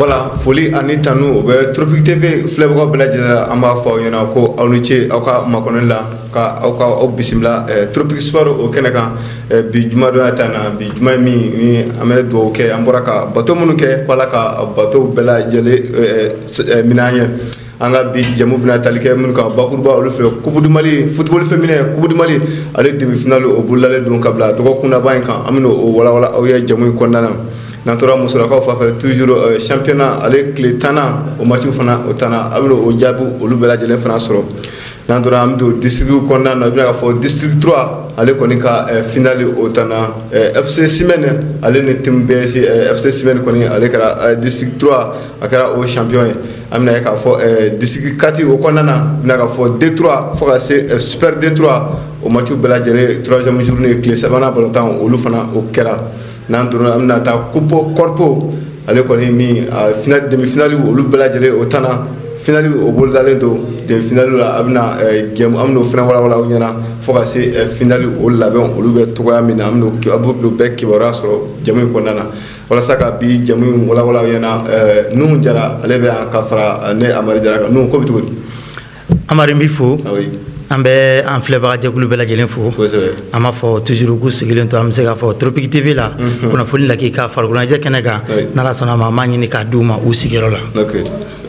Voilà, foli ani tanu be Tropique TV flebgo belaje amba fo yana ko awnice awka makonella ka awka bisimla Tropique Sport o kenaka bi juma do atana bi juma mi amed do ke amboraka bato munu ke wala ka bato belaje minanye anga bi jamu bina talike mun ka bakurba olu fe coupe du Mali football féminin coupe du Mali ale demi finale o bulale don kabla do ko kuna bayin kan amino wala awya jamu kondana Nantora musolakaw fa fɛ toujours championnat ale tile 10 o match fana o tana abino o jaabi olu bɛɛ lajɛlen fana sɔrɔ nantora am do district kɔnɔna na bina ka fɔ district 3 ale kɔni ka finale o tana FC Simene ale ni team BS FC Simene kɔni ale kɛra district 3 a kɛra o champion ye amina ye ka fɔ district 4 o kɔnɔna na bina ka fɔ D3 fo ka se super D3 o match bɛɛ lajɛlen 3e journée tile 3 balotan olu fana o kɛra Nandura amna ta coupe corpo ale koni mi final demi finale olu belajele o tana finale o boldalen do de finale la amna game amno fana wala nyana fo ka se finale o labɛn olu bɛ togoya min na amno abu bɛ kibara sɔrɔ jamu kɔnɔna wala saka bi jamu wala yana nu jara ale bɛ ka fara ne amari jara nu ko bitu amari mi fo ambe an filɛbaga jɛkulu bɛɛ lajɛlen fo an b'a fɔ toujours k'u sigilen to an bɛ se k'a fɔ Tropique TV la kunnafoni la k'i ka farikolo ɲɛnajɛ kɛnɛ kan n'Ala sɔnna ma an b'a ɲini k'a d'u ma u sigiyɔrɔ la.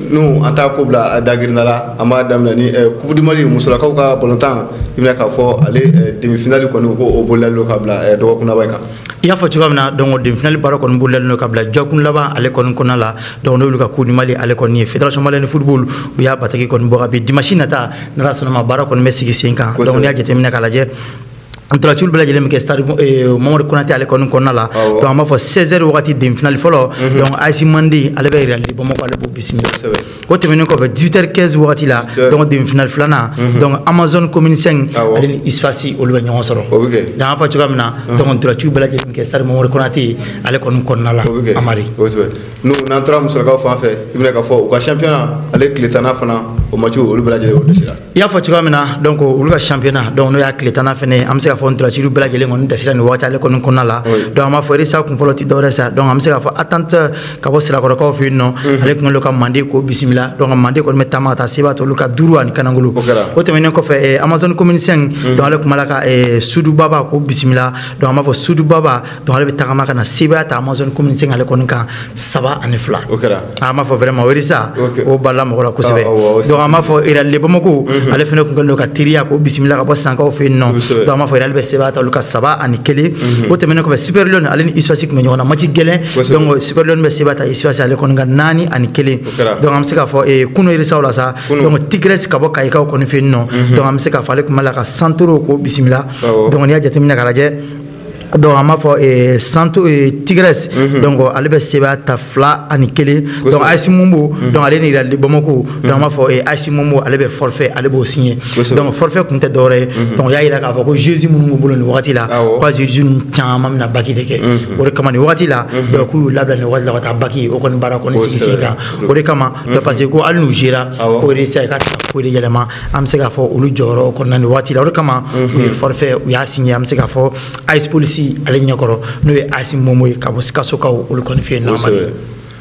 Nu an t'a ko bila a dagirinda la an b'a daminɛ ni coupe du Mali musolakaw ka balontan i bɛna k'a fɔ ale demi finale kɔni ko o bolilalen do ka bila dɔgɔkun laban kan. I y'a fɔ cogoya min na donc demi finale baara kɔni bolilalen do ka bila dɔgɔkun laban ale kɔni kɔnɔna la donc n'olu ka coupe du Mali ale kɔni ye fédération malienne de football u y'a bataki kɔni bɔ ka bin dimanche nata n'Ala sɔnna ma baara kɔni bɛ sigi sen kan donc n'i y'a jateminɛ k'a lajɛ ntolaciw bɛɛ lajɛlen bɛ kɛ stade Mamadu Konate ale kɔni kɔnɔna la donc an b'a fɔ 16h wagati demi finale fɔlɔ donc AS Mandi ale bɛ Real de Bamako ale b'o bisimila o tɛmɛnen kɔfɛ 18h15 wagati la donc demi finale filanan donc Amazon Commune 5 ale ni Isfasi olu bɛ ɲɔgɔn sɔrɔ donc an fɔ cogoya min na donc ntolaciw bɛɛ lajɛlen bɛ kɛ stade Mamadu Konate ale kɔni kɔnɔna la Amari nu n'an taara musolakaw fan fɛ i bɛna ka fɔ u ka championnat ale tile 10 fana o match olu bɛɛ lajɛlen o desira i y'a fɔ cogoya min na donc olu ka championnat donc n'o y'a tile 10 fɛnɛ an bɛ se ka fɔ ntolaciw bɛɛ lajɛlen kɔni dasira nin waati ale kɔni kɔnɔna la donc an b'a fɔ Irisa kun fɔlɔ ti dɔwɛrɛ sa donc an bɛ se ka fɔ attente ka bɔ sirakɔrɔkaw fɛ yen nɔ ale kun ka Mande ko bisimila donc Mande kɔni bɛ taama ka taa seba to olu ka 5 ani Kanangolo o tɛmɛnen kɔfɛ Amazon Commune 5 donc ale kuma la ka Sudu Baba ko bisimila donc an b'a fɔ Sudu Baba donc ale bɛ tagama ka na seba ta Amazon Commune 5 ale kɔni kan 3 ani 2 an b'a fɔ vraiment Irisa o bala mɔgɔ la kosɛbɛ donc an b'a fɔ Real de Bamako ale fɛnɛ kun kɛlen ka teriya ko bisimila ka bɔ sankaw fɛ yen nɔ donc an b'a fɔ Real bɛ seba ta olu ka 3 ani 1 o tɛmɛnen kɔfɛ Super Lion ale ni Isfasi kun bɛ ɲɔgɔn na match gɛlɛn donc Super Lion bɛ seba ta Isfasi ale kɔni ka 4 ani 1 donc an bɛ se k'a fɔ kuno Irisaw la sa donc Tigres ka bɔ Kayikaw kɔni fɛ yen nɔ donc an bɛ se k'a fɔ ale kun b'a la ka Santoro ko bisimila donc n'i y'a jateminɛ k'a lajɛ donc an b'a fɔ Tigres donc ale bɛ seba ta 2 ani 1 donc AS Mumbo donc ale ni Real de Bamako donc an b'a fɔ AS Mumbo ale bɛ forfait ale b'o signé donc forfait kun tɛ dɔwɛrɛ ye donc y'a yira k'a fɔ ko jeunes minnu b'u bolo nin wagati la ko jeunes caman bɛna baki de kɛ o de kama nin wagati la donc k'u y'u labila nin wagati la ka taa baki o kɔni baara kɔni sigi sen kan o de kama donc parce que ko hali n'u zera ko Irisa ka ko de yɛlɛma an bɛ se k'a fɔ olu jɔyɔrɔ kɔnɔna nin wagati la o de kama u ye forfait u y'a signé an bɛ se k'a fɔ AS Police ale ɲɛkɔrɔ n'o ye AS Momo ye ka bɔ Sikasokaw olu kɔni fɛ yen nɔ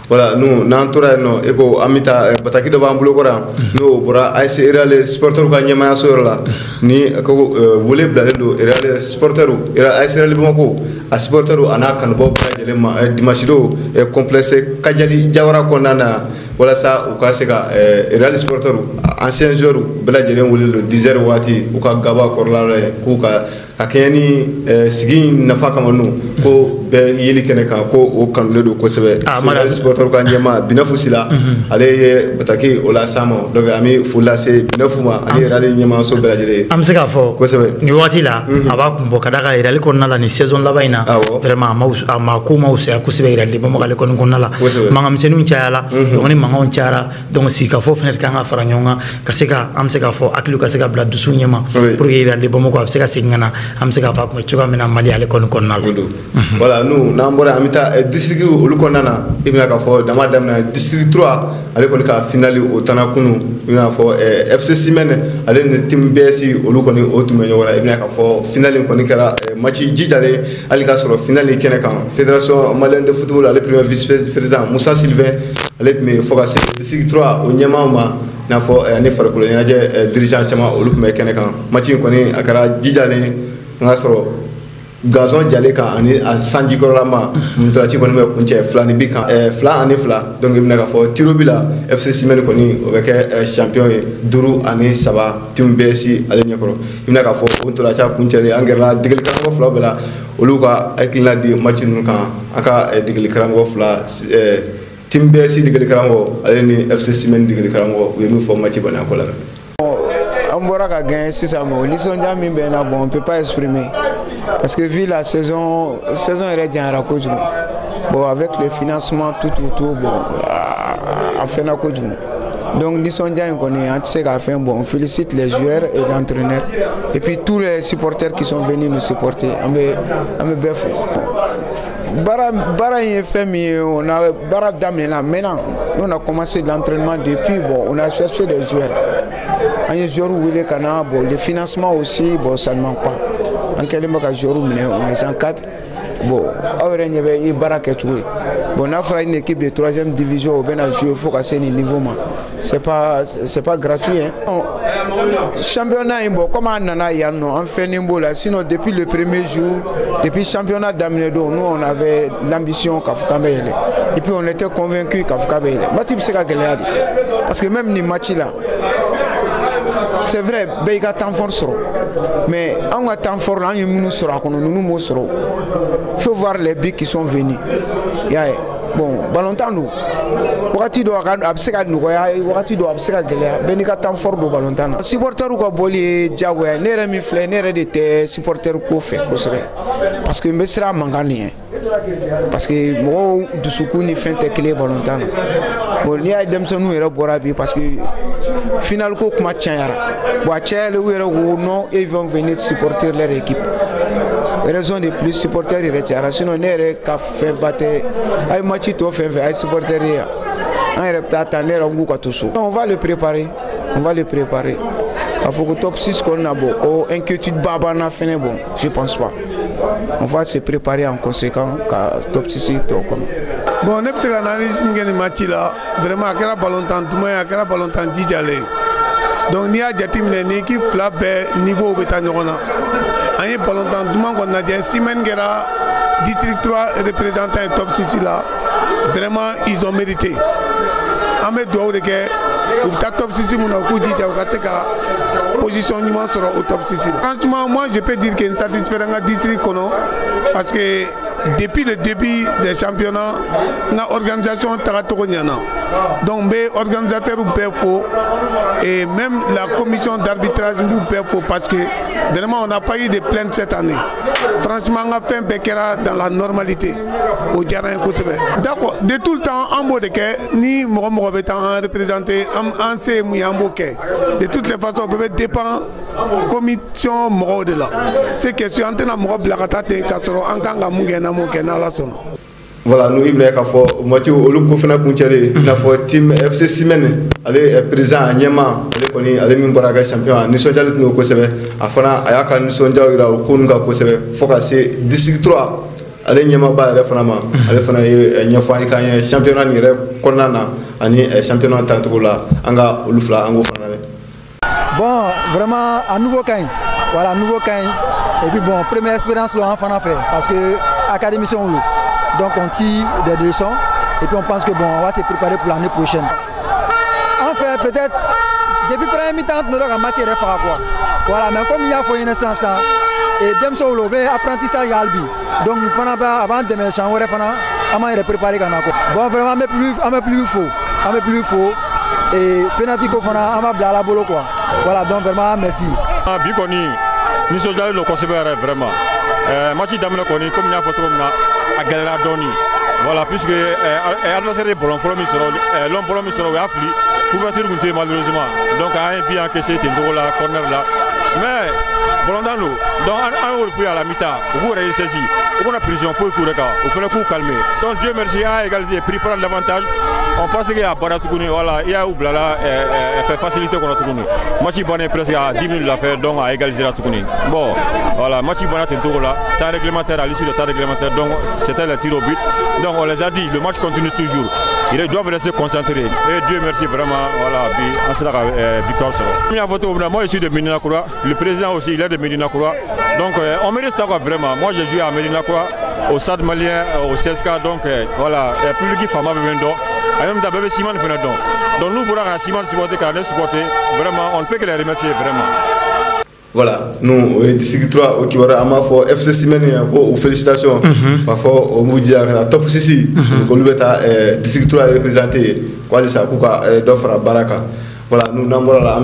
voilà nous n'an tora yen nɔ eko an bɛ taa bataki dɔ b'an bolo kɔrɔ yan n'o bɔra AS Real supporters ka ɲɛmaayaso yɔrɔ la ni ko wele bilalen don Real supporters AS Real Bamako a supporters a n'a kanubaw bɛɛ lajɛlen ma dimanche don complexe Kajali Jawara kɔnɔna na walasa u ka se ka Real supporters anciens joueurs bɛɛ lajɛlen wele don 10h waati u ka gaba kɔrɔla la yen k'u ka kɛɲɛ ni sigi nafa kama nu ko bɛɛ yeli kɛnɛ kan ko o kanulen don kosɛbɛ Real supporters ka ɲɛmaa Binafu Sila ale ye bataki o la s'a ma donc an bɛ foli lase Binafu ma ani Real ɲɛmaaso bɛɛ lajɛlen an bɛ se k'a fɔ kosɛbɛ nin wagati la a b'a kun bɔ ka d'a kan Real kɔnɔna la nin saison laban in na vraiment a ma ko ma fisaya kosɛbɛ Real de Bamako ale kɔni kɔnɔna la mankanmisɛnninw cayala donc ni mankanw cayara donc sigikafɔ fɛnɛ kan ka fara ɲɔgɔn kan ka se ka an bɛ se k'a fɔ hakiliw ka se ka bila dusu ɲɛma pour que Real de Bamako a bɛ se ka segin ka na an bɛ se k'a fɔ a kun bɛ cogoya min na Mali ale kɔni kɔnɔna la voilà nous n'an bɔra an bɛ taa district olu kɔnɔna na i bɛna k'a fɔ dama daminɛ district 3 ale kɔni ka finale o tana kunu i bɛna fɔ FC Simene ale ni team BS olu kɔni o tun bɛ ɲɔgɔn na i bɛna k'a fɔ finale kɔni kɛra match jijalen hali k'a sɔrɔ finale kɛnɛ kan fédération malienne de football ale premier vice président Moussa Sylvain ale tun bɛ fo ka se district 3 o ɲɛmaa ma n'a fɔ ani farikolo ɲɛnajɛ dirigeant caman olu tun bɛ kɛnɛ kan match in kɔni a kɛra jijalen n'a sɔrɔ gazon jalen kan ani a sanji kɔrɔlama ntolaci kɔni bɛ kuncɛ 2-2 kan 2-2 donc i bɛna k'a fɔ tiro bi la FC Simeni kɔni o bɛ kɛ champion ye 5-3 team BS ale ɲɛkɔrɔ i bɛna k'a fɔ o ntolaci kuncɛlen an gɛrɛla degeli karamɔgɔ fila bɛɛ la olu ka hakilina di match ninnu kan an ka degeli karamɔgɔ fila team BS degeli karamɔgɔ ale ni FC Simeni degeli karamɔgɔ u ye min fɔ match banna ko la. On pourra gagner si ça me lisonja min bɛ na bon on peut pas exprimer parce que vu la saison est déjà kojugu bon avec le financement tout autour bon a fait na kojugu donc lisonja in kɔni an tɛ se k'a fɛn bon on félicite les joueurs et l'entraîneur et puis tous les supporters qui sont venus nous supporter an bɛ bɛɛ fo. Bara est fait, on a bara daminɛna maintenant on a commencé l'entraînement depuis bon on a cherché des joueurs. On a joueurs où kana bon le financement aussi bon ça ne manque pas. En kɛlen bɛ ka joueurs minɛ on les encadre bon aw yɛrɛ ɲɛ bɛ i baara kɛcogo ye bon n'a fɔra une équipe de 3e division o bɛna jouer fo ka se nin niveau ma c'est pas gratuit hein. Championnat bon comme an nana yan nɔ an fɛnnen b'o la sinon depuis le premier jour depuis championnat daminɛ don nous on avait l'ambition k'a fɔ k'an bɛ yɛlɛ et puis on était convaincu k'a fɔ k'a bɛ yɛlɛ match bɛ se ka gɛlɛya de parce que même ni match là c'est vrai bɛɛ y'i ka temps fort sɔrɔ mais an ka temps fort la an ye minnu sɔrɔ a kɔnɔ ninnu m'o sɔrɔ faut voir les buts qui sont venus y'a ye bon ballontan don wagati dɔ a bɛ se ka nɔgɔya wagati dɔ a bɛ se ka gɛlɛya bɛɛ n'i ka temps fort don ballontan na supporteru ka bɔli ye diyagoya ne yɛrɛ min filɛ ne yɛrɛ de tɛ supporter ko fɛ kosɛbɛ parce que n bɛ siran mankan nin ye parce que mɔgɔw dusukun ni fɛn tɛ kelen ye ballontan na bon n'i y'a ye denmisɛnninw yɛrɛ bɔra bi parce que final ko kuma cayara bon a cayalen u yɛrɛ ko non ils vont venir supporter leur équipe raison de plus supporter yɛrɛ cayara sinon ne yɛrɛ ka fɛn ba tɛ a ye match tɔ fɛn fɛn a ye supporter ye an yɛrɛ bɛ taa ta ne yɛrɛ n k'u ka to so on va le préparer k'a fɔ ko top 6 kɔni na bon ko inquiétude ba b'an na fɛnɛ bon je pense pas on va se préparer en conséquent ka top 6 tɔ kɔnɔ. Bon ne bɛ se ka analyse min kɛ nin match la vraiment a kɛra ballontan duman ye a kɛra ballontan jijalen donc n'i y'a jateminɛ ni équipe fila bɛɛ niveau bɛ taa ɲɔgɔn na an ye ballontan duman kɔni lajɛ Simeni kɛra district 3 représentant ye top 6 la vraiment ils ont mérité an bɛ dugawu de kɛ u bɛ taa top 6 mun na u k'u jija u ka se ka position ɲuman sɔrɔ au top 6 la. Franchement moi je peux dire que n satisfait an ka district kɔnɔ parce que depuis le début des championnats, la organisation tagatogo ɲana. Donc, les organisateurs bɛɛ fo et même la commission d'arbitrage nous bɛɛ fo parce que vraiment on n'a pas eu de plainte cette année. Franchement, on a fait un békera dans la normalité au diyara n ye kosɛbɛ. D'accord, de tout le temps an b'o de kɛ ni mɔgɔ bɛ taa an représenter an se mun ye an b'o kɛ. De toutes les façons, bɛɛ bɛ dépend commission mɔgɔw de la. C'est question an tɛna mɔgɔ bila ka taa ten k'a sɔrɔ an kan ka mun kɛ n'an m'o kɛ n'Ala sɔnna. Voilà, nous il k'a fɔ mati olu ko fana kuncɛlen i n'a fɔ team FC Simeni ale président a ɲɛma ale kɔni ale min bɔra ka champion a nisɔndiyalen tun don kosɛbɛ a fana a y'a ka nisɔndiyaw jira o ko ninnu kan kosɛbɛ fo ka se district 3 ale ɲɛmaaba yɛrɛ fana ma ale fana ye ɲɛfɔ an ye k'an ye championnat nin yɛrɛ kɔnɔna na ani championnat tancogo la an ka olu fila an k'o fana lamɛn. Bon, vraiment à nouveau kañ voilà nouveau kañ et puis bon première expérience lo an fana fait parce que académicien lo donc on tire des leçons et puis on pense que bon on va se préparer pour l'année prochaine. En fait peut-être depuis premier mi-temps nous avons match yɛrɛ faga quoi voilà mais comme il y a foyer naissance et denmisɛnw lo bɛ apprentissage albi donc nous fana bɛ avant dɛmɛ champ wɛrɛ fana an b'an yɛrɛ préparer ka na quoi bon vraiment an bɛ plus fo et penalty ko fana an b'a bila ala bolo quoi voilà donc vraiment merci. bi kɔni nisɔndiyalen don kosɛbɛ yɛrɛ vraiment match daminɛ kɔni comme n y'a fɔ cogo min na a gɛlɛyara dɔɔni voilà puisque adversaire ye ballon fɔlɔ min sɔrɔ long ballon min sɔrɔ o y'a fili couverture tun tɛ yen malheureusement donc an ye bi encaissé ten cogo la corner la mais ballontan don donc an y'o f'u ye à la mi-temps u k'u yɛrɛ saisi u kana pression foyi k'u yɛrɛ kan u fana k'u calmer donc Dieu merci an y'a égalisé pris par l'avantage on pense qu'il y a bara tuguni voilà il y a ou blala fait facilité kɔnɔ tuguni match bannen presque à 10 minutes la fait donc a égalisé la tuguni bon voilà match banna ten cogo la temps réglementaire à l'issue de temps réglementaire donc c'était le tir au but donc on les a dit le match continue toujours ils doivent rester concentrés. Et Dieu merci vraiment, voilà, on sera victoire sur eux. Moi je suis de Médina Koura, le président aussi il est de Médina Koura. Donc on mérite ça vraiment. Moi j'ai joué à Médina Koura, au Stade malien, au CSK, donc voilà, plus qui fama bendo. Et même d'abord Simon Fenadon. Donc nous pour la Simon supporter, vraiment on ne peut que les remercier vraiment. Voilà, nous, district 3, au Kibara, Amafo, FC Simeni, félicitations. Parfois, au Moudia, top 6, le district 3 est représenté, quoi, ça, pourquoi, d'offre à Baraka. Voilà, nous n'avons pas la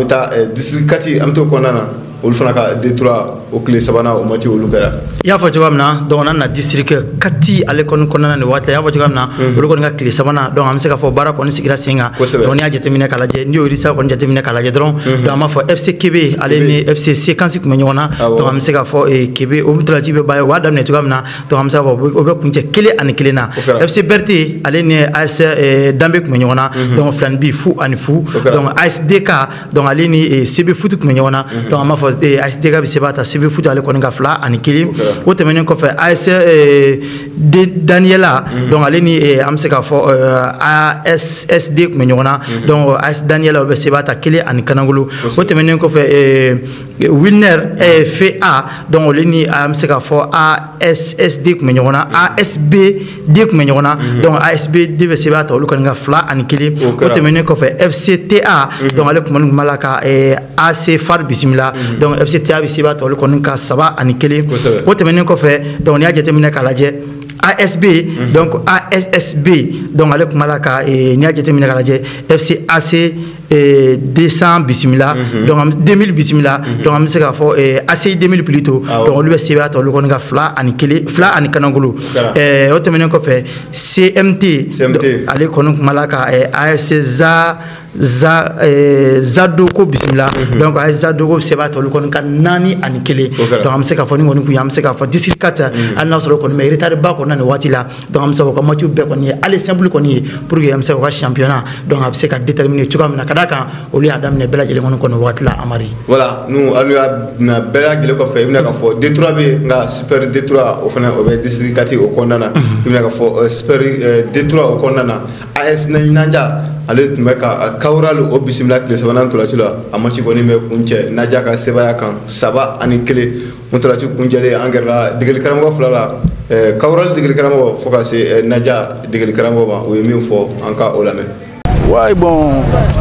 district 4, Amto Konana, au Fanaka, Détroit, au Clé Sabana, au Mathieu, au Lugara. Il y a Fotogramna, dont on a district 4 à l'école Konana, le Water, Fotogramna, au Lugara, Clé Sabana, dont on sait qu'à Barak, on est Sigra Singa, on y a déterminé qu'à la New Rissa, on a déterminé qu'à la Jadron, dans ma foi FC Kébé, allez, FC séquence Meniona, dont on sait qu'à fort et Kébé, au Mutrative by Wadam Netogramna, dont on sait qu'à Kélé and Kelena, FC Berté, allez, AS Dambek Meniona, dont Flanby Fou and Fou, dont ASDK, dont allez, CB Foot Meniona, dont ma foi, ASDK, Sebata, CB Foot, allez, qu'on a Fla and Kilim, au témoignage qu'on fait AS Daniela, dont allez, Amseka for ASSD Meniona, dont AS Daniela, Sebata, Kélé and Kanangulu, au témoignage qu'on fait Winner FA, dont allez, Amseka for ASSD Meniona, ASBD Meniona, dont ASBD Sebata, au Lukanga Fla and Kilim, au témoignage qu'on fait FCTA, dont allez, Malaka et AC Far Bismillah, donc FCTA Bisibata, au Lukanga Saba and Kilim, au témoignage qu'on fait, dont il y a déterminé qu'à la ASB, donc ASSB, donc avec Malaka et Nia Jetemina Kaladje, FC AC 200 Bismillah, donc 2000 Bismillah, donc on sait qu'il AC 2000 plutôt, donc lui c'est à le connaître Fla and Kanangulu, et autrement qu'on fait CMT, allez connaître Malaka et AS Zadoko Bismillah, donc AS Zadoko c'est à le connaître Nani and Kele, donc on sait qu'il faut nous on sait qu'il faut district 4, on a sur le connaître retard bas qu'on a Watila, donc on sait qu'on va tout bien qu'on y aller simple qu'on y pour que on sait qu'on va championnat, donc on sait qu'à déterminer tout comme Nakadaka, au lieu d'amener Bella Gele qu'on Watila Amari. Voilà, nous à lui na Bella Gele qu'on fait, il y a qu'à faire Détroit B, nga super Détroit au final au district 4 au Kondana, il y a qu'à faire super Détroit au Kondana, AS Nanja. Ale tumeka kawral o bisimila kile sabanan tolatula amachi koni me kunche naja ka sebaya kan saba ani kele mutolatu kunjele angerla digel karamgo flala kawral digel karamgo foka se naja digel karamgo ba o yemi fo anka olame. Ouais, bon,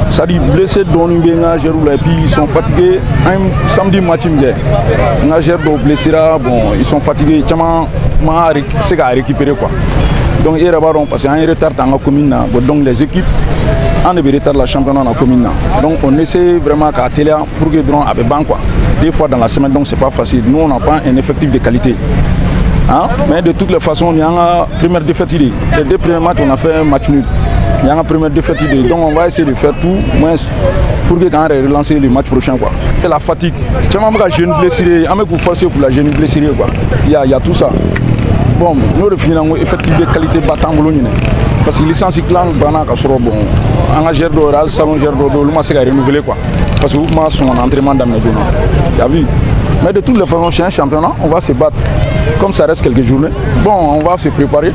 ça dit blessé dans une benga, et puis ils sont fatigués. Un samedi matin, ils blessé là, bon, ils sont fatigués. C'est à récupérer quoi. Donc ils ont passé un retard dans la commune. Donc les équipes ont des retards la championnat dans la commune. Donc on essaie vraiment qu'à télé pour que drone avec banc quoi. Des fois dans la semaine, donc c'est pas facile. Nous on n'a pas un effectif de qualité. Hein? Mais de toutes les façons, il y a une première défaite. Les deux premiers matchs, on a fait un match nul. Il y a une première défaite. Donc on va essayer de faire tout moins pour que quand on relancer le match prochain. Quoi. Et la fatigue. Tu vois, je suis blessé. Je suis forcé pour la jeune blessure. Il y a tout ça. Bon, nous avons un effectif de qualité battant. Parce que les licences clan bana kasoro bon engagé de salon gerdo de luma c'est renouveler quoi parce que moi son entraînement dans mes données tu as vu mais de toutes les façons c'est un championnat on va se battre comme ça reste quelques journées bon on va se préparer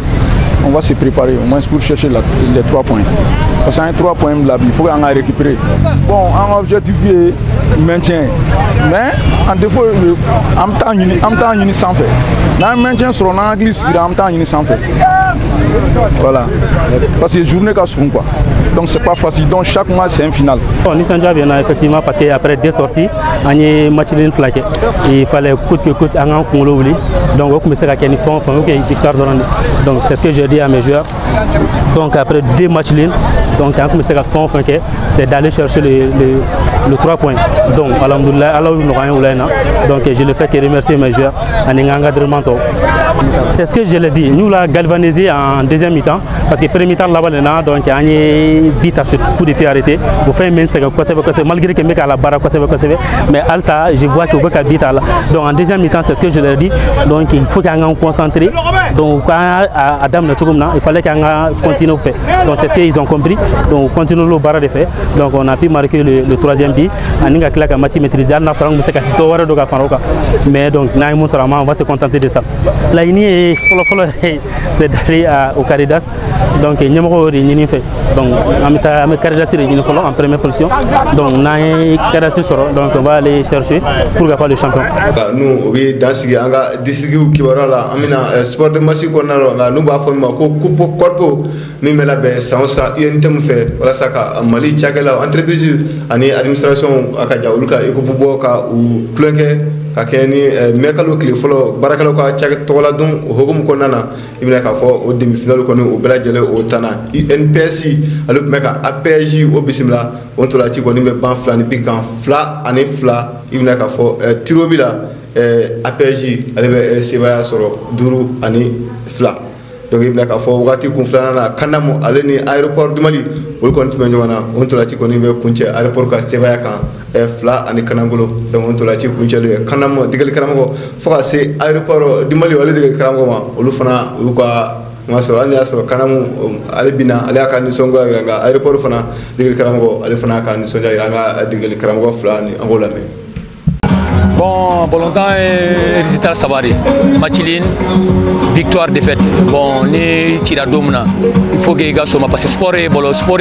au moins pour chercher les 3 points parce que 3 points là il faut en récupérer bon en objectif maintien mais en défaut en temps uni sans faire dans maintien sur en glisse en temps uni sans faire voilà parce que journée qu'à souvent quoi donc c'est pas facile donc chaque mois c'est un final. Bon Nissanja vient effectivement parce qu'après 2 sorties on a match de flaqué il fallait coûte que coûte en congolo donc on commence à gagner fond victoire donc c'est ce que j'ai dit à mes joueurs donc après 2 matchs lignes donc on commence à fond c'est d'aller chercher le 3 points donc alhamdoulilah Allah nous rien donc je le fais que remercier mes joueurs en encadrement c'est ce que je l'ai dit nous la galvanisé en deuxième mi-temps parce que premier mi-temps là-bas donc on bit à ce coup de pied arrêté. Vous faites main malgré que mec à la barre mais à ça je vois que vous avez bit à la. Donc en deuxième mi-temps c'est ce que je leur dis. Donc il faut qu'on concentre. Donc quand Adam il fallait qu'on continue à faire. Donc c'est ce qu'ils ont compris. Donc continue le barre de fait. Donc on a pu marquer le troisième but. Aninga claque match maîtrisé. Mais donc on va se contenter de ça. La ligne c'est d'aller au Caridas. Donc numéro de fait. Donc on Caridas en première position. Donc on a Caridas donc on va aller chercher pour gagner le champion. Nous oui dans ce anga décider qui va là amina sport de match qu'on a nous va faire ko coupe corpo mi mela be sansa unité mu fait wala saka mali tiakela entreprise ani administration aka jawulka e ko buboka ou planqué ka keni mekalo kli folo barakalo ka tiak tola dum hogum ko nana ibna ka fo o demi final ko no bela jele o tana NPC alu meka APJ o bisimla on to la ti ko ni be ban flani pikan fla ani fla ibna ka fo tirobila APJ ale be sebaya soro duru ani fla donc il y a des wakati kun filana kanamu ale ni aéroport du Mali ol kon timen jona on to la ci koni be kunce aéroport ka stebaya kan fla ani kanangolo donc on to la ci kunce le kanamu digal karamo foka se aéroport du Mali wala digal karamo ma olu fana u ka masoro ali asoro kanamu ale bina ale aka ni songo iranga aéroport fana digal karamo ale fana ka ni sonja iranga digal karamo fla ni angola me. Bon, Bolontan et résultat Sabari. Machilin, victoire, défaite. Bon, ni tira domna. Il faut que les gars soient parce que sport est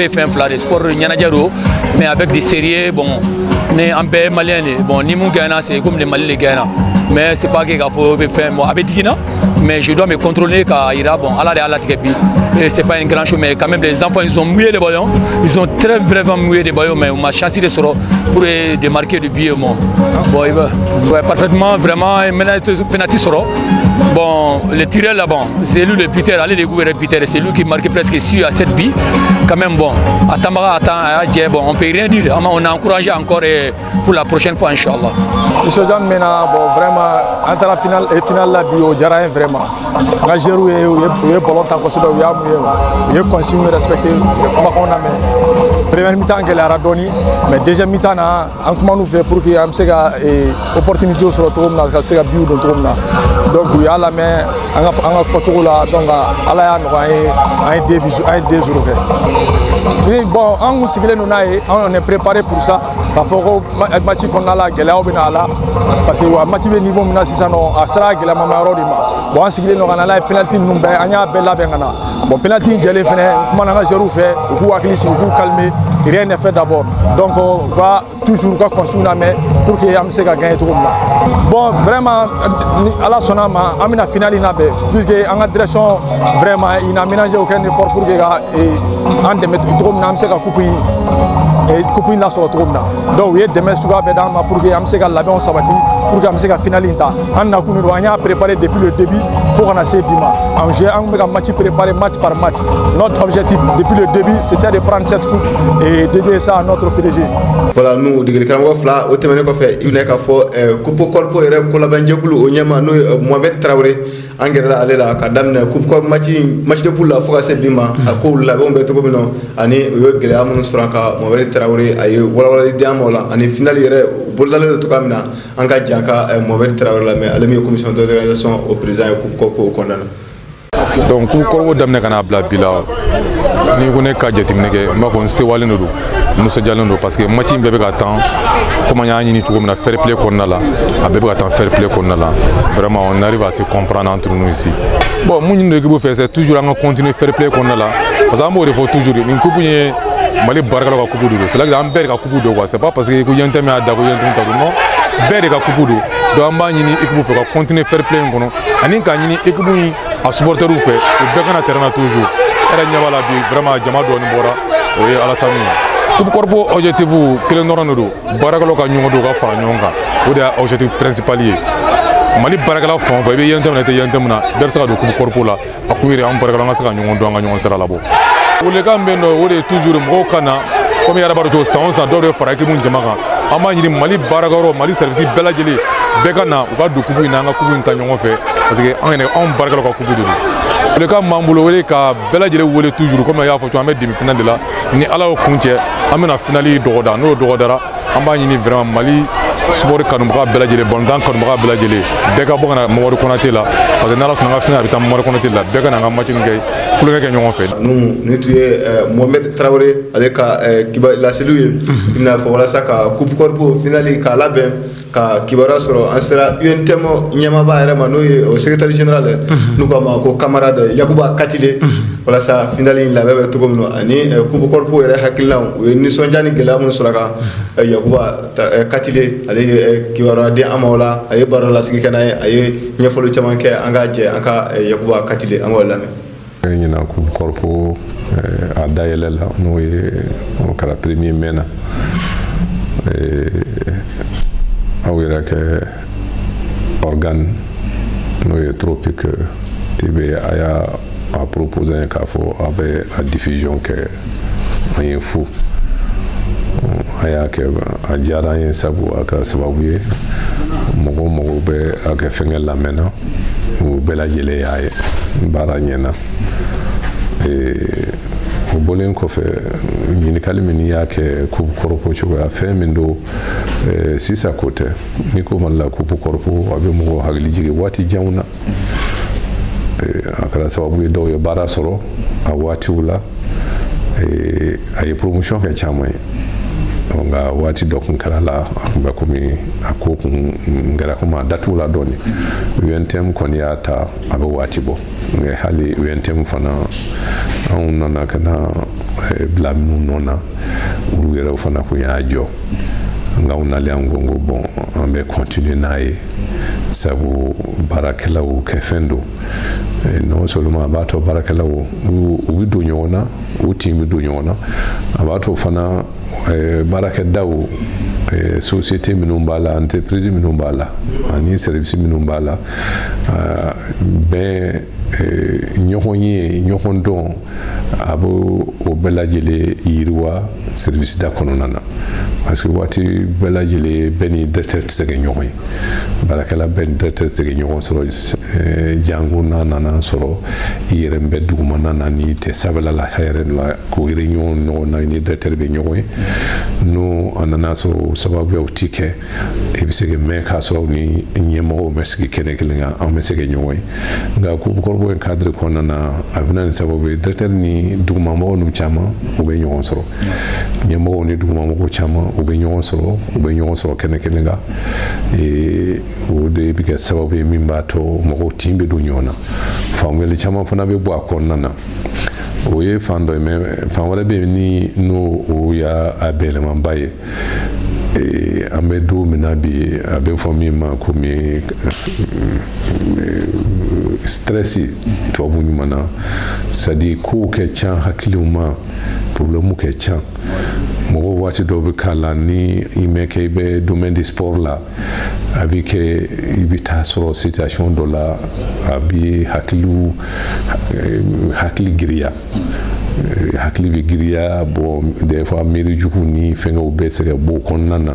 fait un flat, sport Nyanadjaro, mais avec des séries, bon, ni un peu malien, bon, ni mon Ghana, c'est comme les Mali les Ghana. Mais c'est pas qu'il faut faire moi avec Dina, mais je dois me contrôler car il a bon, à la trépi. Et c'est pas un grand chose, mais quand même les enfants ils ont mouillé les ballons, ils ont très vraiment mouillé les ballons, mais on m'a chassé les soros pour démarquer le billet. Bon, ouais, parfaitement, vraiment, penalty soro. Bon, le tireur là-bas, c'est lui le buteur, allez découvrir le buteur, c'est lui qui marquait presque 6 à 7 billes. Quand même, bon, bon, on ne peut rien dire, on a encouragé encore pour la prochaine fois, Inch'Allah. Monsieur John Mena, bon, vraiment, entre la finale et finale, là, bio, Jara vraiment. Quand j'ai joué, il y a Bolontan, il y a consigne respecté, on a mis. Première mi-temps, elle a radoni, mais deuxième mi-temps, on nous fait pour qu'il y ait une opportunité sur le tour, qu'il y ait un bio dans le tour. Donc, il y a la main, on a photo là, donc, un deux jours. Bon, on est préparé pour ça. Il faut que le match qu'on a là, parce que le match de niveau maintenant, c'est ça, non, à ça, il y a ma mère. Bon, on s'est on a la penalty, on a bella bengana. Bon, penalty, j'ai les fenêtres, comment on a géré fait, beaucoup accueilli, beaucoup calmé, rien n'est fait d'abord. Donc, on va toujours construire la main pour que Amsé gagne tout le monde. Bon, vraiment, à la sonama, on a finale inabe, puisque en direction vraiment, il n'a ménagé aucun effort pour que on démette tout le monde Amsé couper et couper la sur tout le monde. Donc, il y a des messieurs pour que Amsé la bien sabati, pour que Amsé finale inta. On a préparé depuis le début, faut qu'on a ces bima. On a match préparé match par match. Notre objectif depuis le début, c'était de prendre cette coupe et d'aider ça à notre PDG. Voilà, nous, de Gilkarango Fla, au thème de fait, il y a qu'à faire coupe corpo et collabanjabulu au Nyama, nous, Mohamed Traoré, Angela Alela, Kadam, coupe match de poule, faut assez bima, à cool, la bombe de Tobino, année, Guillaume Stranka, Mohamed Traoré, aïe, voilà, Diamola, année finale, Boldale de Tokamina, Anga Djanka, Mohamed Traoré, mais à la meilleure commission d'organisation au président coupe corpo au condamné. Donc, pour corpo d'amener un abla bila, ni connaît qu'à jetimneke, ma fon se wale nodo, nous se jalons parce que match bébé attend, comment y a une tout comme fair play qu'on a là, à bébé attend fair play qu'on a là. Vraiment, on arrive à se comprendre entre nous ici. Bon, mon niveau que vous faites, c'est toujours à continuer fair play qu'on a là, parce qu'à moi il faut toujours, une coupe Mali baraka la coupe de, c'est là que on perd la coupe de quoi, c'est pas parce que il y a un thème à d'accord, il y a un thème non, perd la coupe de, donc on va y équipe faire continuer fair play qu'on a, ani quand y équipe à supporter ou fait, et bien qu'on a terminé toujours. Elle a nyama la bi vraiment jama do ni bora o ye ala tami coupe corpo objectif que le nord no baraka lo ka nyongo do ka fa nyonga o de objectif principal yi Mali baraka la fon fa be yentem na te yentem na be sa do coupe corpo la akuyire am baraka nga sa nyongo do nga nyongo sera labo o le ka mbendo o de toujours mo kana comme yara baro to sa do de fara ki mun jama ka ama nyiri Mali baraka ro Mali service bela jeli be kana o ka do coupe na nga coupe ta nyongo fe parce que on baraka lo ka coupe do le cas Mambulo wele ka bela jele wele toujours comme ya fo to amé demi-finale de la ni ala o kunche amena finali dogoda no dogodara amba ni vraiment Mali sport kanumba bela jele bondan kanumba bela jele beka bongana Mamadou Konaté la parce que nala sonna finale bitam Mamadou Konaté la beka na match ngay kulu ngay ñongo fe nous netuyé Mohamed Traoré avec kiba la cellule il n'a fa wala saka coupe corpo finali ka labe ka kibara soro an sera UNTM nyama ba era manoy au secrétaire général nous comme ko camarade Yakuba Katile wala sa finali la bebe to gomno ani coupe corpo era hakilla ni sonjani gela mun suraka Yakuba Katile ale kibara de amawla ay barala sigi kana ay nyafolo chamanke angaje anka Yakuba Katile angola me ñina coupe corpo a dayela la no on kala premier mena awira ke organe no tropique tb aya a proposé un café avec la diffusion que rien fou aya ke a jara yin sabu aka sababu ye mogo be aka fengel la mena ou bela jele ay baranyena o bolen ko fe ni kalimini yake ku korpo chuga fe mindo sisa kote ni ko man la ku korpo abe mo hagli jige wati jauna akala sababu do yo bara soro a wati wula ay promotion ke chamay nga wati dokun kala la ba ko mi akoko ngara ko ma datu la doni UNTM kon yata abe wati bo nge hali UNTM fana on nana kana blam nona urugera fana ko yajo nga unali angongo bon ambe continuer nae sabu barakela u kefendo non seulement abato barakela u do nyona u timi do nyona abato fana baraka daw société minumbala entreprise minumbala ani service minumbala ben nyohondo abo obelajele irwa service da kononana parce que wati belajele beni directeur tsege nyoy barakala ben directeur tsege nyoy soro jangu nana soro irembe duguma nana ni te sabala la hayren la ko réunion no na ni directeur be nyoy no anana so sababu ya utike ebisege meka so ni nyemo mesiki kenekelinga amesege nyoy nga ku ko en cadre konana abuna sababu directeur ni duguma mo no chama ube nyoy soro nyemo ni duguma mo chama ube nyoy soro kenekelinga o de biga sababu mimbato mo timbe do nyona famele chama fana be bo akonnana oye fando me famole be ni no o ya abele mambaye ambe do minabi abe fomi ma ko mi stressi to abuni mana sadi ko ke chan hakiluma problème ke chan mo wati do be kala ni imeke be domaine du sport là avec ibita sur situation de la abi hakili gria hakili bi gria bo des fois meri juku ni fenga ubetse ga bo konnana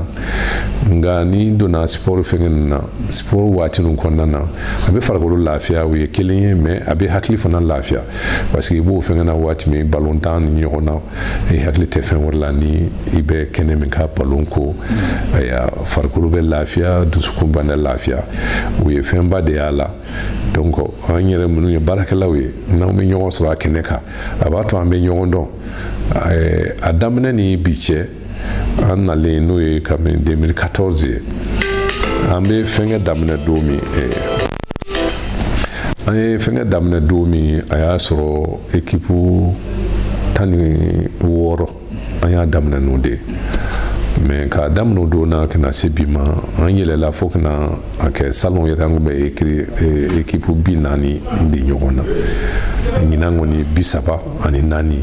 ngani dona sport fenga sport wati non konnana abe fargolo lafia wi kelin mais abe hakili fana lafia parce que bo fenga na wati mi ballon tan ni yona e hakili te fen wala ni ibe kene min ka ballon ko ya fargolo be lafia du su kumbana lafia wi femba de ala donc anyere munu barakala wi na mi nyon so akeneka abato ambe nyondo adamne ni biche anale no e kam 2014 ambe fenga damne domi fenga damne domi aya soro ekipu tani woro aya damne no de mais ka damno do na kana sebima anyele la fokna ake salon yerango be écrit équipe binani indi nyogona nyinango ni bisaba ani nani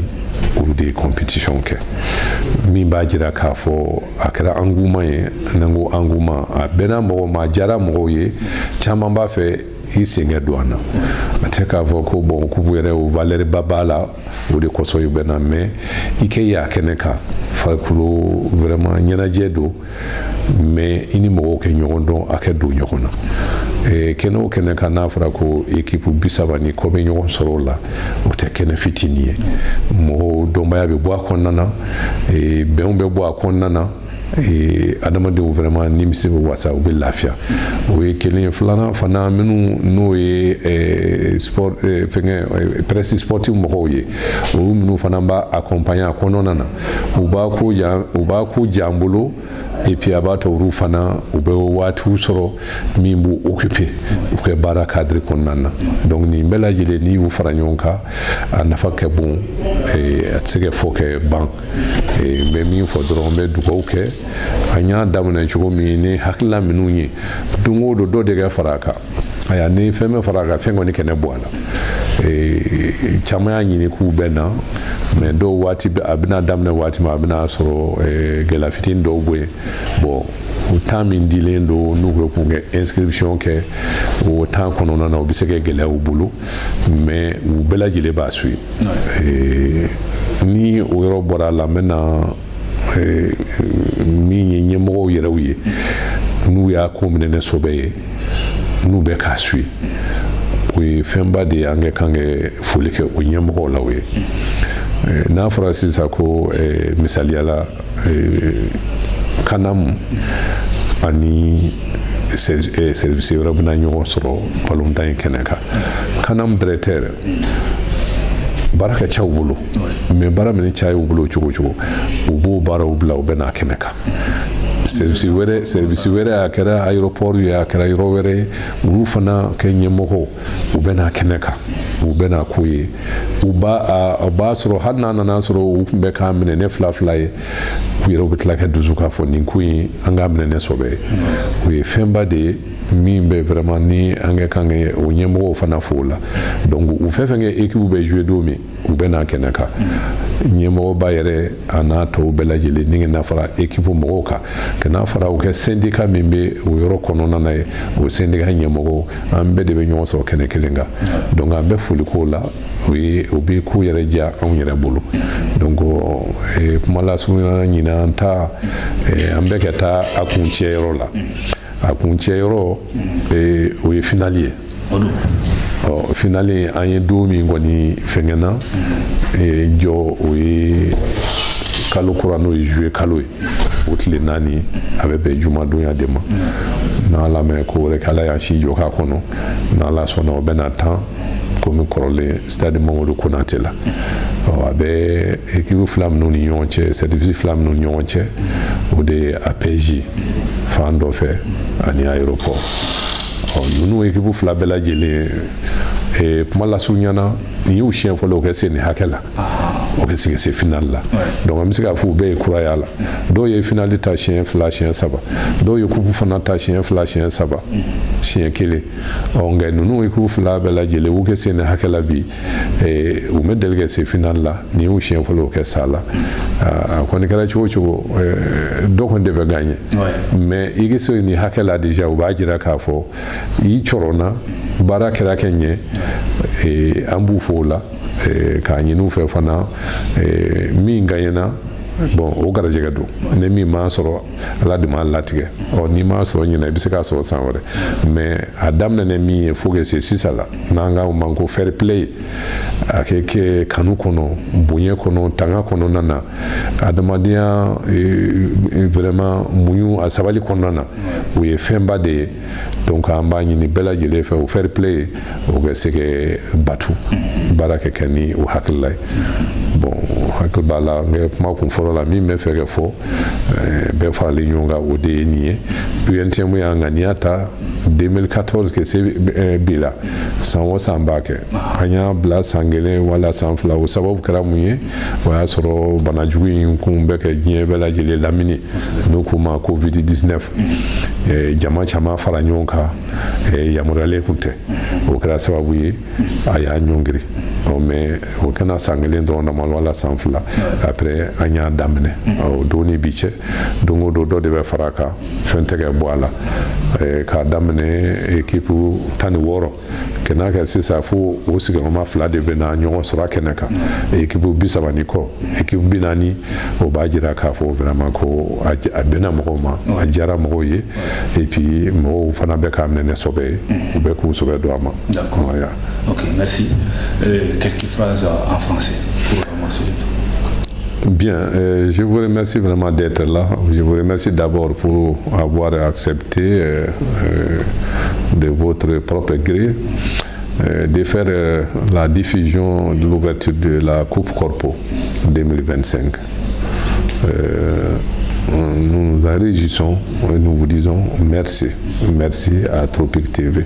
pour des compétitions ke mi bajira ka fo akara anguma ye nango anguma bena mo ma jara mo ye chama ba fe isinga douana ateka voko bon kubwere o Valérie Babala o de koso yubena me ike ya keneka falkulo vraiment nyana jedo mais ini mo ke nyondo ake do nyokona kɛnɛ o kɛnɛ kan n'a fɔra ko équipe 30 ni kɔ bɛ ɲɔgɔn sɔrɔ o la o tɛ kɛnɛ fitinin ye mɔgɔw dɔnbaya bɛ bɔ a kɔnɔna na bɛnw bɛ bɔ a kɔnɔna na adamadenw vraiment nimisi bɛ wasa u bɛ lafiya o ye kelen ye filanan fana minnu n'o ye sport fɛngɛ presse sportive mɔgɔw ye olu minnu fana b'a accompagner a kɔnɔna na u b'a ko jan bolo et puis a b'a to olu fana u bɛ waatiw sɔrɔ min b'u occuper u kɛ baara cadre kɔnɔna na donc nin bɛɛ lajɛlen n'i y'u fara ɲɔgɔn kan a nafa ka bon a tɛ se ka fɔ ka ban n bɛ min fɔ dɔrɔn n bɛ dugawu kɛ an y'a daminɛ cogo min ni hakilila minnu ye don o don dɔ de ka fara a kan aya ni fɛn bɛ fara a kan fɛn kɔni kɛnɛ bɔ a la caman y'a ɲini k'u bɛ na mais dɔw waati a bɛna daminɛ waati min a bɛna sɔrɔ gɛlɛya fitinin dɔw bɛ yen bon o temps min dilen don n'u bɛ kun kɛ inscription kɛ o temps kɔnɔna na o bɛ se ka gɛlɛya u bolo mais u bɛɛ lajɛlen b'a suit ni o yɔrɔ bɔra a la n bɛ na min ye ɲɛmɔgɔw yɛrɛw ye n'u y'a ko minɛ ne sɔbɛ ye n'u bɛ k'a suit o ye fɛnba de ye an ka kan ka foli kɛ o ɲɛmɔgɔw la o ye n'a fɔra sisan ko misaliyala kanamu ani service wɛrɛ bɛna ɲɔgɔn sɔrɔ balontan in kɛnɛ kan kanamu directeur baara ka ca u bolo mais baara min caya u bolo cogo cogo u b'o baaraw bila u bɛ n'a kɛnɛ kan service wɛrɛ a kɛra aéroport ye a kɛra yɔrɔ wɛrɛ ye olu fana kɛ ɲɛmɔgɔ u bɛ n'a kɛnɛ kan u bɛ n'a ko ye u b'a sɔrɔ hali n'a nana sɔrɔ u tun bɛ k'a minɛ ne fila ye u yɛrɛ bɛ tila ka dusu k'a fɔ nin ko in an k'a minɛ ne sɔbɛ ye o ye fɛnba de ye min bɛ vraiment ni an ka kan ka o ɲɛmɔgɔw fana fo la donc u fɛn fɛn kɛ équipe bɛ jouer don min u bɛ n'a kɛnɛ kan ɲɛmɔgɔba yɛrɛ a n'a tɔw bɛɛ lajɛlen ni n'a fara équipe mɔgɔw kan ka n'a fara u kɛ syndicat min bɛ o yɔrɔ kɔnɔna na ye o syndicat ɲɛmɔgɔw an bɛɛ de bɛ ɲɔgɔn sɔrɔ kɛnɛ kelen kan donc an bɛ foli k'o la o bɛ ko yɛrɛ diya anw yɛrɛ bolo donc kuma lasurunya ɲinan an ta an bɛ ka taa a kuncɛ yɔrɔ la a kuncɛ yɔrɔ o ye finale ye finale an ye don min kɔni fɛngɛna jɔ o ye kalo kura n'o ye juillet kalo ye o tile 4 a bɛ bɛn jumadonya de ma n'ala mɛ ko wɛrɛ k'ala y'an si jɔ k'a kɔnɔ n'ala sɔnna o bɛna 10 komi kɔrɔlen stade Mamadu Konate la a bɛ équipe fila minnu ni ɲɔgɔn cɛ service fila minnu ni ɲɔgɔn cɛ o de ye APJ fan dɔ fɛ ani aéroport ninnu équipe fila bɛɛ lajɛlen kuma lasurunyana ni y'u siɲɛ fɔlɔ o kɛ se nin hakɛ la o bɛ se ka se finale la donc an bɛ se k'a fɔ u bɛɛ ye kuraya la dɔw ye finale ta siɲɛ 2 siɲɛ 3 dɔw ye coupe fana ta siɲɛ 2 siɲɛ 3 siɲɛ 1 nka ninnu équipe fila bɛɛ lajɛlen u kɛ se nin hakɛ la bi u mɛ deli ka se finale la ni y'u siɲɛ fɔlɔ o kɛ sa la a kɔni kɛra cogo cogo dɔ kɔni de bɛ gagner mais i ka se nin hakɛ la déjà u b'a jira k'a fɔ i cɔrɔna baara kɛra kɛ ɲɛ an b'u fo o la k'a ɲini u fɛ fana min gagnera bon o garijɛgɛ don ni min m'a sɔrɔ ala de m'a latigɛ n'i m'a sɔrɔ ɲina i bɛ se k'a sɔrɔ san wɛrɛ mais a daminɛ min ye fo ka se sisan la n'an k'a ma ko fair play a kɛ kɛ kanu kɔnɔ bonya kɔnɔ tanga kɔnɔna na adamadenya vraiment muɲu a sabali kɔnɔna na o ye fɛnba de ye donc an b'a ɲini bɛɛ lajɛlen fɛ o fair play o bɛ se ka batu baara kɛ kɛ ni o hakilila ye bon hakili b'a la n ka kuma kun fɔlɔ la min bɛ fɛ ka fɔ bɛɛ faralen ɲɔgɔn kan o de ye nin ye UNTM y'an ŋaniya ta 2014 ka se bi la san o san b'a kɛ an y'a bila san 1 wala san 2 o sababu kɛra mun ye o y'a sɔrɔ banajugu in kun bɛ kɛ diɲɛ bɛɛ lajɛlen lamini n'o k'u ma COVID-19 jama caman fara ɲɔgɔn kan yamaruyalen kun tɛ o kɛra sababu ye a y'a ɲɔngiri mais aucun sanglin dans la malwala sans fla après anya damne au doni biche dongo do de faraka fentege boala ka damne équipe tani woro kenaka sisa fu aussi ma fla de bena nyon sera kenaka équipe bisabani ko équipe binani o bajira ka fo vraiment ko abena mokoma ajara moye et puis mo fana be ka mene sobe ou be ko sobe do ama. D'accord. OK, merci. Quelques phrases en français pour commencer le tour. Bien, je vous remercie vraiment d'être là. Je vous remercie d'abord pour avoir accepté de votre propre gré de faire la diffusion de l'ouverture de la Coupe Corpo 2025. Nous nous en réjouissons et nous vous disons merci. Merci à Tropic TV.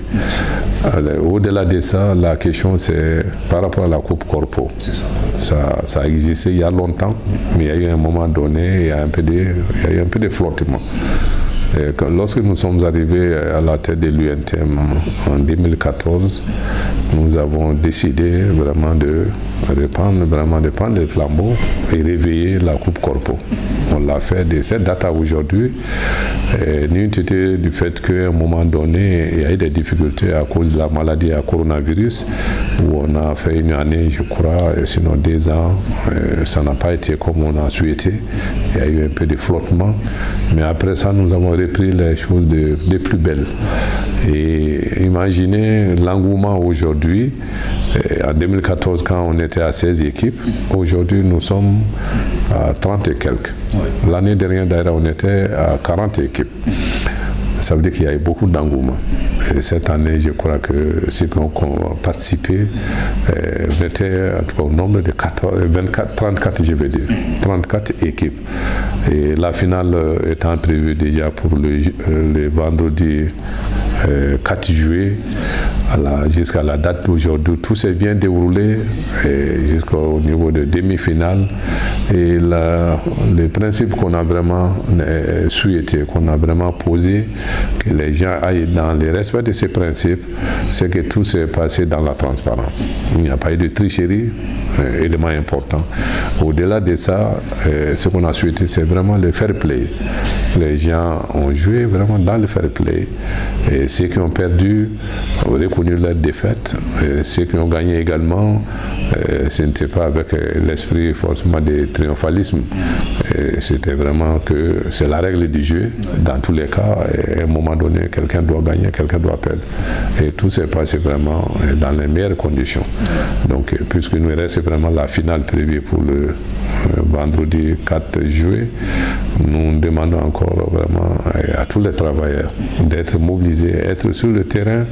Au-delà de ça, la question c'est par rapport à la Coupe Corpo. Ça a existé il y a longtemps, mais il y a eu un moment donné, il y a eu un peu de flottement. Lorsque nous sommes arrivés à la tête de l'UNTM en 2014, nous avons décidé vraiment de prendre les flambeaux et réveiller la Coupe Corpo. On l'a fait de cette date à aujourd'hui, n'eût été du fait qu'à un moment donné, il y a eu des difficultés à cause de la maladie à coronavirus, où on a fait une année, je crois, sinon 2 ans, ça n'a pas été comme on a souhaité. Il y a eu un peu de flottement, mais après ça, nous avons repris les choses de plus belles. Et imaginez l'engouement aujourd'hui. En 2014, quand on était à 16 équipes, aujourd'hui nous sommes à 30 et quelques. Oui. L'année dernière, d'ailleurs, on était à 40 équipes. Ça veut dire qu'il y a eu beaucoup d'engouement. Et cette année, je crois que ceux qui ont participé étaient en tout cas au nombre de 34, je veux dire, 34 équipes. Et la finale étant prévue déjà pour le vendredi 4 juillet, jusqu'à la date d'aujourd'hui, tout s'est bien déroulé jusqu'au niveau de demi-finale. Et le principe qu'on a vraiment souhaité, qu'on a vraiment posé, que les gens aillent dans le respect de ces principes, c'est que tout s'est passé dans la transparence. Il n'y a pas eu de tricherie, élément important. Au-delà de ça, ce qu'on a souhaité, c'est vraiment le fair play. Les gens ont joué vraiment dans le fair play. Et ceux qui ont perdu ont reconnu leur défaite. Et ceux qui ont gagné également, ce n'était pas avec l'esprit forcément de triomphalisme. C'était vraiment que c'est la règle du jeu. Dans tous les cas, à un moment donné, quelqu'un doit gagner, quelqu'un doit perdre. Et tout s'est passé vraiment dans les meilleures conditions. Donc, puisqu'il nous reste vraiment la finale prévue pour le vendredi 4 juillet, nous demandons encore vraiment à tous les travailleurs d'être mobilisés, être sur le terrain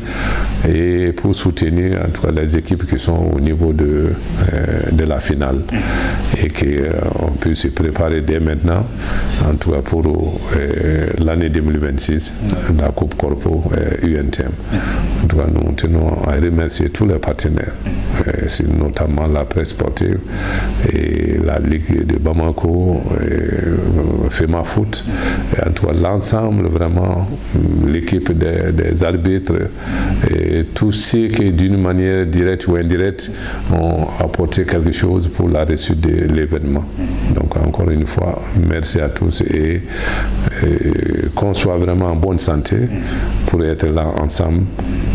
et pour soutenir en tout cas les équipes qui sont au niveau de la finale et qu'on puisse se préparer dès maintenant, en tout cas pour l'année 2026, la Coupe Corpo UNTM. En tout cas, nous tenons à remercier tous les partenaires, notamment la presse sportive et la Ligue de Bamako, FEMA Foot, et en tout cas l'ensemble vraiment, l'équipe des arbitres et tous ceux qui d'une manière directe ou indirecte ont apporté quelque chose pour la réussite de l'événement. Donc encore une fois, merci à tous et qu'on soit vraiment en bonne santé pour être là ensemble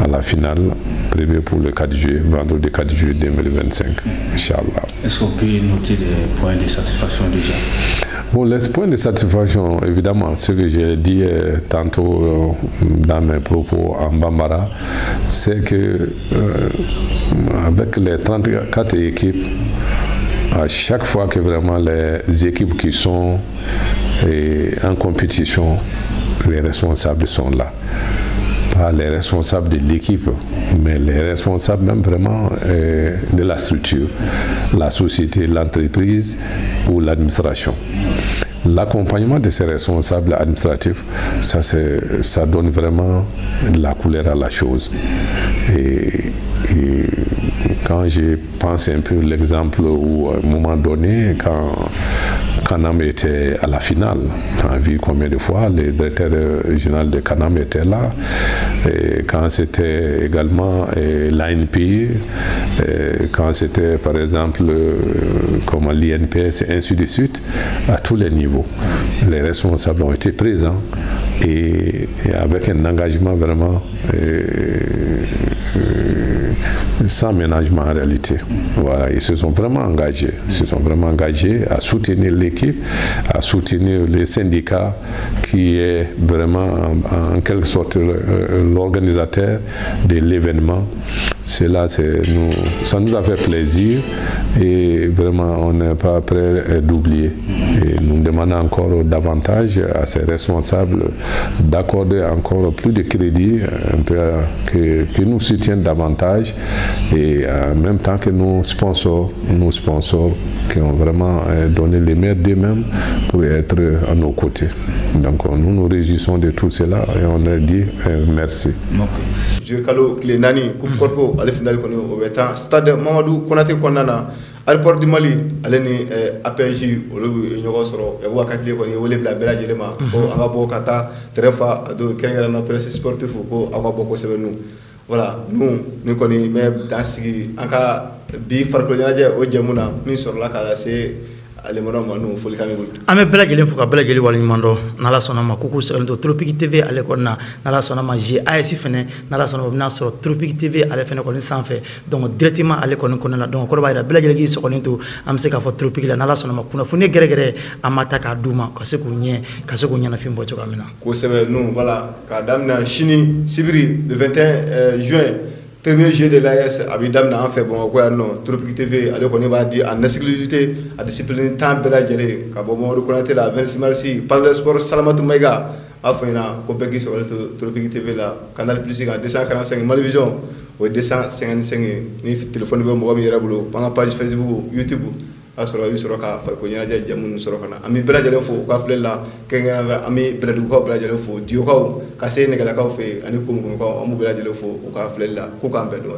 à la finale prévue pour le 4 juillet, vendredi 4 juillet 2025, Inch'Allah. Est-ce qu'on peut noter des points de satisfaction déjà? Bon, les points de satisfaction, évidemment, ce que j'ai dit tantôt dans mes propos en Bambara, c'est que avec les 34 équipes, à chaque fois que vraiment les équipes qui sont en compétition, les responsables sont là. Pas les responsables de l'équipe, mais les responsables même vraiment de la structure, la société, l'entreprise ou l'administration. L'accompagnement de ces responsables administratifs, ça donne vraiment de la couleur à la chose. Et quand je pense un peu l'exemple où à un moment donné, Kanam était à la finale. On a vu combien de fois le directeur général de Kanam était là. Et quand c'était également l'ANP, quand c'était par exemple comme l'INPS et ainsi de suite, à tous les niveaux. Les responsables ont été présents et avec un engagement vraiment sans ménagement en réalité. Voilà, ils se sont vraiment engagés. Ils se sont vraiment engagés à soutenir l'équipe, à soutenir les syndicats qui est vraiment en quelque sorte l'organisateur de l'événement. Cela, ça nous a fait plaisir et vraiment on n'est pas prêt d'oublier. Et nous demandons encore davantage à ces responsables d'accorder encore plus de crédit, un peu que nous soutiennent davantage et en même temps que nos sponsors qui ont vraiment donné les meilleurs d'eux-mêmes pour être à nos côtés. Donc nous nous réjouissons de tout cela et on leur dit merci. Je kalo kile nani kukorpo ale final kono obeta stade Mamadou Konaté konana aéroport du Mali ale ni APJ olu ñogo soro e wakati ko ni wole bla belaje lema ko anga bo kata trefa do kengera na presse sportif ko anga bo ko sebenu voilà nous ni ko ni me dansigi anka bi farko ñaje o jamuna min soro la kala c'est ale mono manu foli kami gol ame bela jelen fuka bela jeli wal nyimando nala sona ma kuku sere do Tropique TV ale konna nala sona ma GAS fene nala sona bina so Tropique TV ale fene ko ni sanfé donc directement ale konna konna donc ko bayra bela jeli gi so koninto am se ka fo Tropique la nala sona ma kuna fu ne gere gere amata ka duma ko se ko nye ka se ko nyana fimbo to kamina ko sebe nous voilà ka damna chini sibiri le 21 juin premier jeu de l'AS Abidam n'a en fait bon quoi non Tropique TV allez qu'on va dire en exclusivité à discipline temps bela jele ka bon Mamadou Konaté la 26 mars par le sport Salamatou Maïga afina ko pegi sur Tropique TV la canal plus 245 Malvision ou 255 ni téléphone be mo yera bulo pa page Facebook YouTube asoro yu soro ka far ko nyana jamun soro kana ami bela jele fo ka flela kenga ami bela du ko bela jele fo dio ko ka se ne kala ka fe ani ko ko amu bela jele fo ka flela ko ka be do